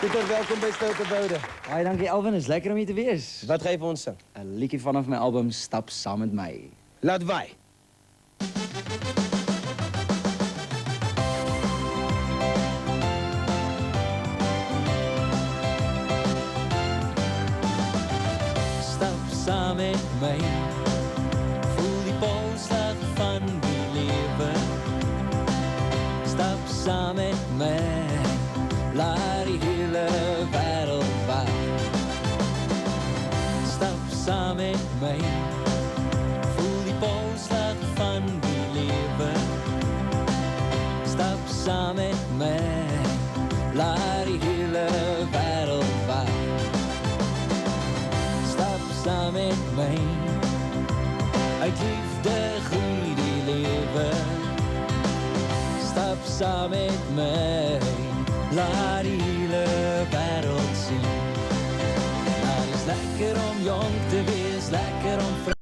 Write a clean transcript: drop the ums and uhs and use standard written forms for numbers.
Pieter, welkom bij Stoterwoude. Hoi, dankie Alvin, is lekker om hier te wees. Wat geven we ons dan? Een liedje vanaf mijn album Stap saam met mij. Laat wij. Stap saam met mij, voel die polsslag van die leven. Stap saam met mij, laat die hele wereld waar. Stap saam met mij, voel die polsslag van die leven. Stap saam met mij, laat die hele wereld waar. Stap saam met mij, uit liefde groei die leven. Stap saam met mij, laat die hele wereld zien. Het is lekker om jong te wees, lekker om